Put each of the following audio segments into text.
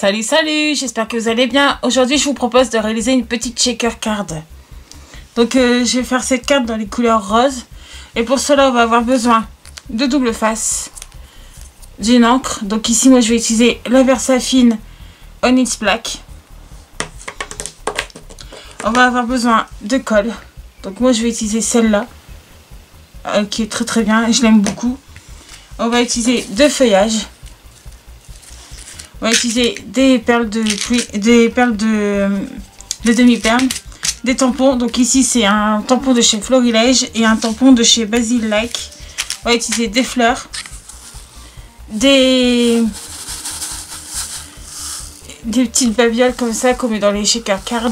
Salut, salut, j'espère que vous allez bien. Aujourd'hui, je vous propose de réaliser une petite shaker card. Donc, je vais faire cette carte dans les couleurs roses. Et pour cela, on va avoir besoin de double face, d'une encre. Donc ici, moi, je vais utiliser la Versafine Onyx Black. On va avoir besoin de colle. Donc moi, je vais utiliser celle-là, qui est très très bien. Je l'aime beaucoup. On va utiliser deux feuillages. On va utiliser des perles de pluie, des perles de demi-perle, des tampons. Donc ici, c'est un tampon de chez Florilège et un tampon de chez Basil Like. On va utiliser des fleurs, des petites babioles comme ça, comme dans les shaker cards.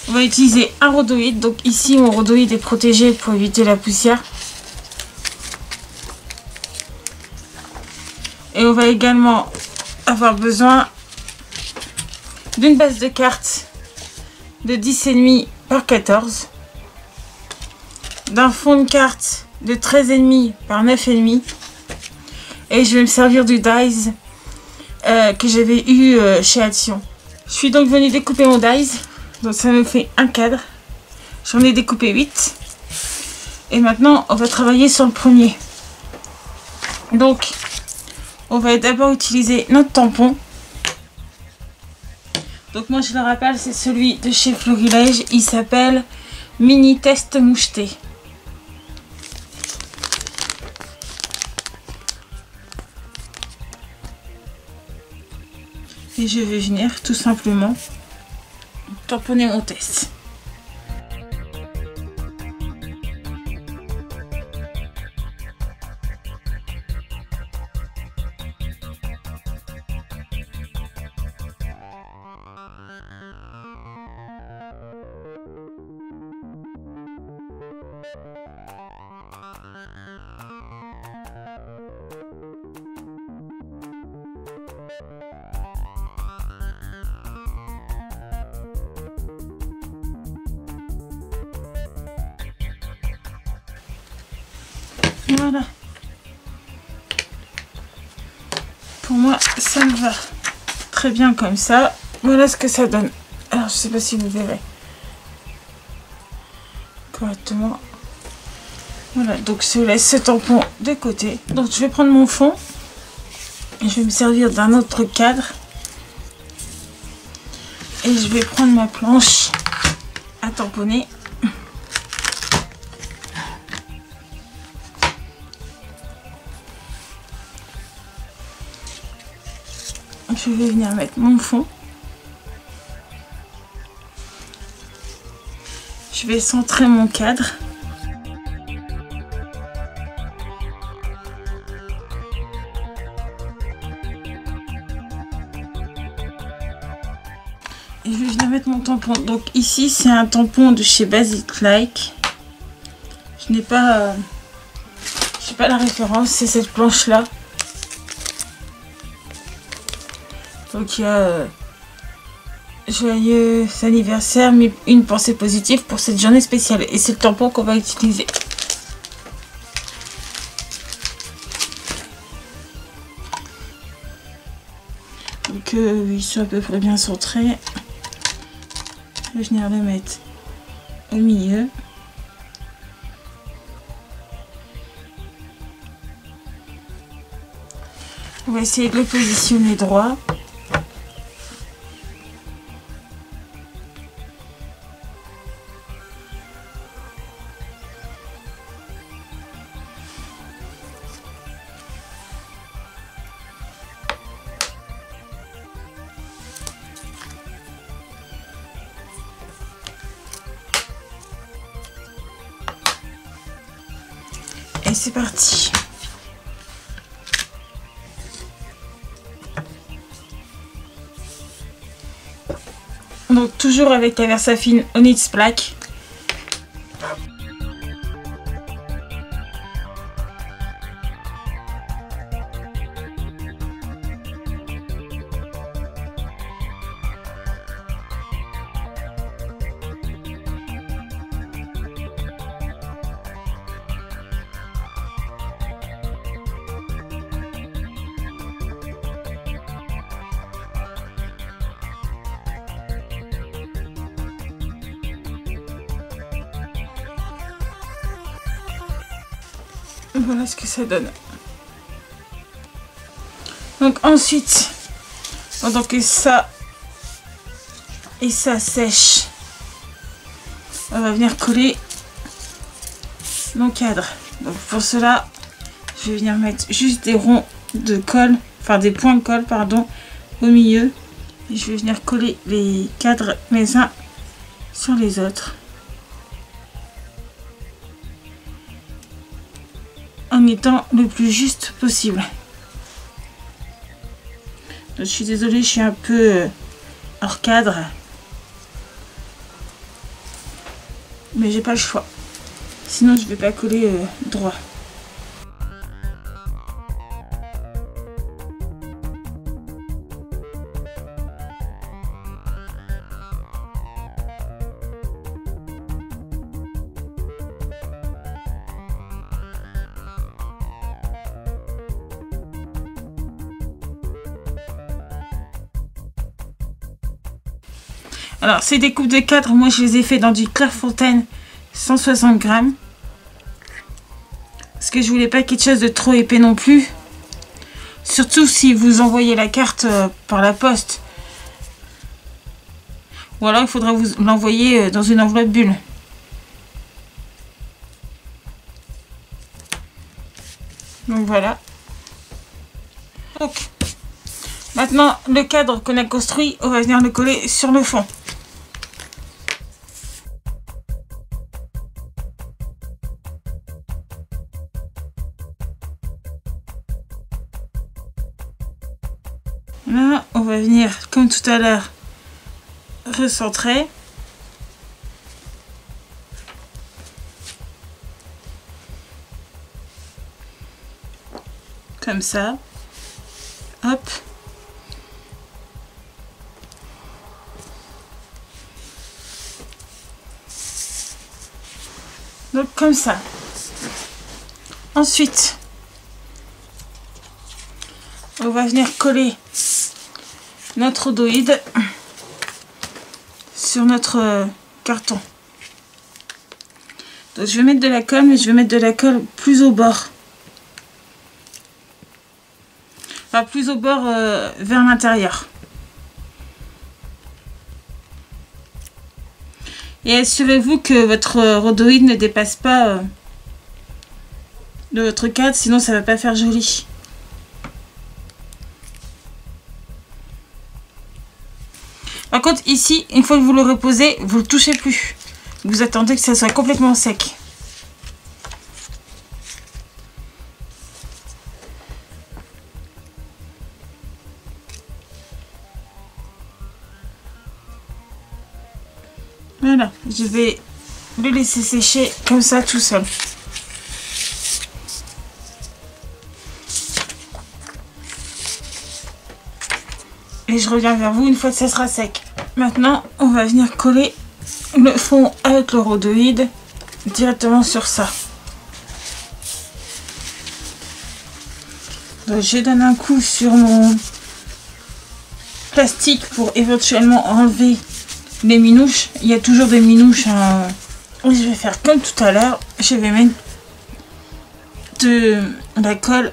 On va utiliser un rhodoïde. Donc ici, mon rhodoïde est protégé pour éviter la poussière. Et on va également avoir besoin d'une base de cartes de 10,5 par 14, d'un fond de carte de 13,5 par 9,5, et je vais me servir du dies que j'avais eu chez Action. Je suis donc venue découper mon dies, donc ça me fait un cadre. J'en ai découpé 8 et maintenant on va travailler sur le premier. Donc on va d'abord utiliser notre tampon. Donc moi je le rappelle, c'est celui de chez Florilège. Il s'appelle Mini Test Moucheté. Et je vais venir tout simplement tamponner mon test. Voilà. Pour moi, ça me va très bien comme ça. Voilà ce que ça donne. Alors, je sais pas si vous verrez correctement. Voilà, donc je laisse ce tampon de côté. Donc, je vais prendre mon fond. Et je vais me servir d'un autre cadre. Et je vais prendre ma planche à tamponner. Je vais venir mettre mon fond. Je vais centrer mon cadre. Et je vais venir mettre mon tampon. Donc ici, c'est un tampon de chez Basil Like. Je n'ai pas, la référence, c'est cette planche-là. Donc il y a joyeux anniversaire, mais une pensée positive pour cette journée spéciale. Et c'est le tampon qu'on va utiliser. Donc ils sont à peu près bien centrés. Je vais venir le mettre au milieu. On va essayer de le positionner droit. Et c'est parti. Donc toujours avec la Versafine Onyx Black. Voilà ce que ça donne. Donc ensuite, pendant que ça et ça sèche, on va venir coller mon cadre. Donc pour cela, je vais venir mettre juste des ronds de colle, enfin des points de colle, pardon, au milieu. Et je vais venir coller les cadres les uns sur les autres. En étant le plus juste possible. Donc, je suis désolée, je suis un peu hors cadre. Mais j'ai pas le choix. Sinon, je vais pas coller droit. Alors, ces découpes de cadres, moi, je les ai fait dans du Clairefontaine 160 grammes. Parce que je voulais pas quelque chose de trop épais non plus. Surtout si vous envoyez la carte par la poste. Ou alors, il faudra vous l'envoyer dans une enveloppe bulle. Donc, voilà. Donc, maintenant, le cadre qu'on a construit, on va venir le coller sur le fond. Là, on va venir, comme tout à l'heure, recentrer. Comme ça. Hop. Donc comme ça. Ensuite, on va venir coller notre rhodoïde sur notre carton. Donc je vais mettre de la colle, mais je vais mettre de la colle plus au bord. Enfin, plus au bord vers l'intérieur. Et assurez-vous que votre rhodoïde ne dépasse pas de votre cadre, sinon ça va pas faire joli. Par contre, ici, une fois que vous le reposez, vous le touchez plus. Vous attendez que ça soit complètement sec. Voilà, je vais le laisser sécher comme ça tout seul. Et je reviens vers vous une fois que ça sera sec. Maintenant, on va venir coller le fond avec le rhodoïde directement sur ça. Donc, je donne un coup sur mon plastique pour éventuellement enlever les minouches. Il y a toujours des minouches. Je vais faire comme tout à l'heure. Je vais mettre de la colle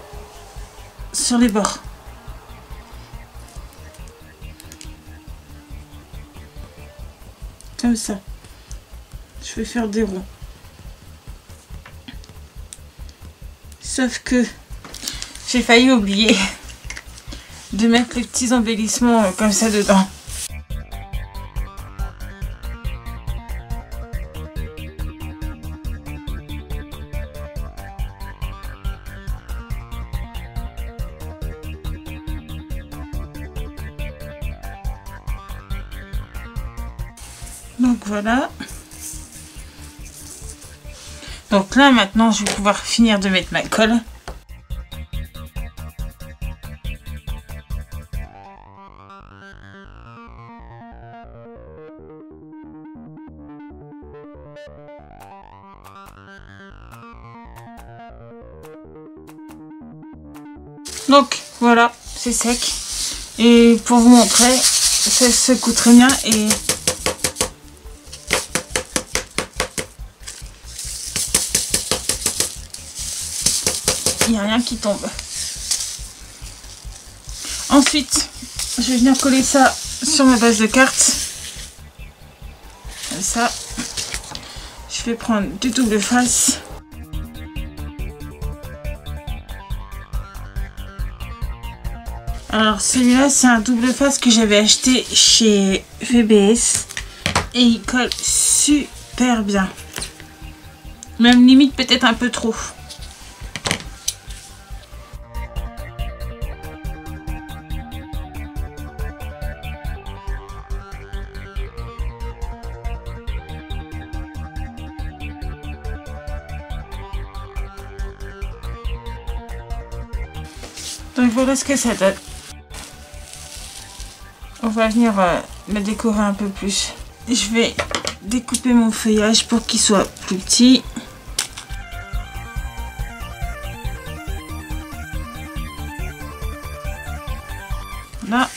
sur les bords. Comme ça. Je vais faire des ronds. Sauf que j'ai failli oublier de mettre les petits embellissements comme ça dedans. Donc voilà. Donc là maintenant je vais pouvoir finir de mettre ma colle. Donc voilà, c'est sec. Et pour vous montrer, ça se secoue très bien et il n'y a rien qui tombe. Ensuite, je vais venir coller ça sur ma base de cartes. Comme ça. Je vais prendre du double face. Alors celui-là, c'est un double face que j'avais acheté chez VBS. Et il colle super bien. Même limite peut-être un peu trop. Donc voilà ce que ça donne. On va venir le décorer un peu plus. Je vais découper mon feuillage pour qu'il soit plus petit. Là.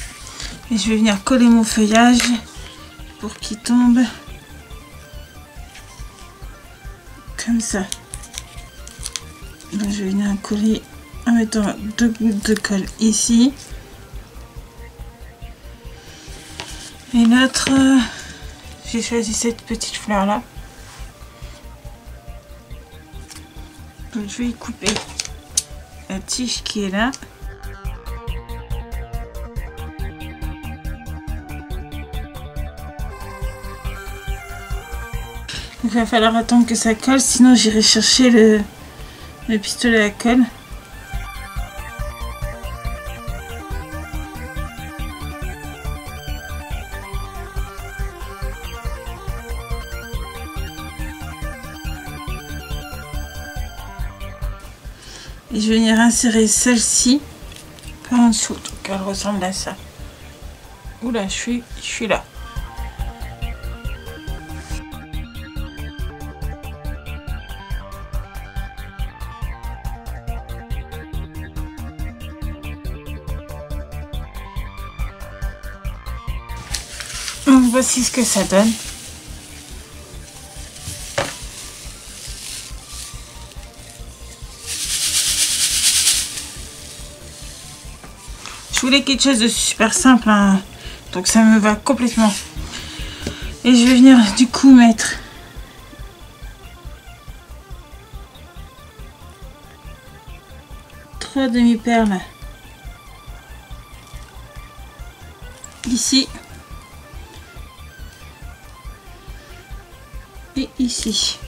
Et je vais venir coller mon feuillage pour qu'il tombe comme ça. Donc je vais venir coller en mettant 2 gouttes de colle ici. Et l'autre, j'ai choisi cette petite fleur là. Donc je vais y couper la tige qui est là. Donc, il va falloir attendre que ça colle, sinon j'irai chercher le pistolet à colle. Et je vais venir insérer celle-ci par en dessous. Donc elle ressemble à ça. Oula, je suis là. Donc voici ce que ça donne. Je voulais quelque chose de super simple, hein. Donc ça me va complètement. Et je vais venir du coup mettre trois demi-perles ici et ici.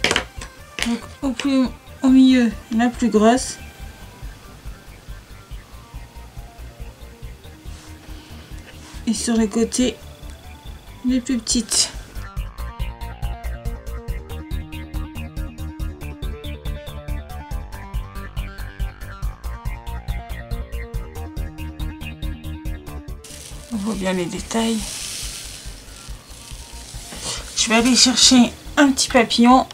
Donc au milieu la plus grosse. Et sur les côtés, les plus petites. On voit bien les détails. Je vais aller chercher un petit papillon.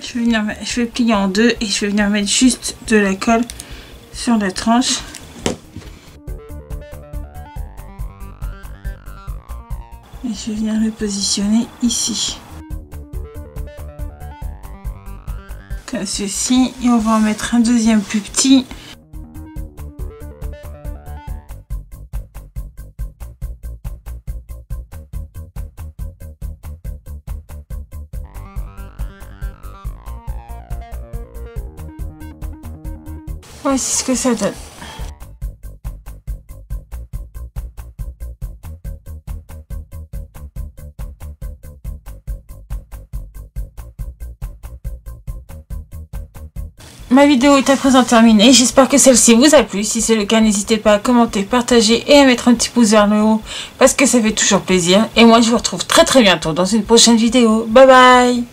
Je vais plier en deux et je vais venir mettre juste de la colle sur la tranche. Et je vais venir le positionner ici. Comme ceci. Et on va en mettre un deuxième plus petit. Voici ce que ça donne. Ma vidéo est à présent terminée, j'espère que celle-ci vous a plu. Si c'est le cas, n'hésitez pas à commenter, partager et à mettre un petit pouce vers le haut parce que ça fait toujours plaisir. Et moi je vous retrouve très bientôt dans une prochaine vidéo. Bye bye.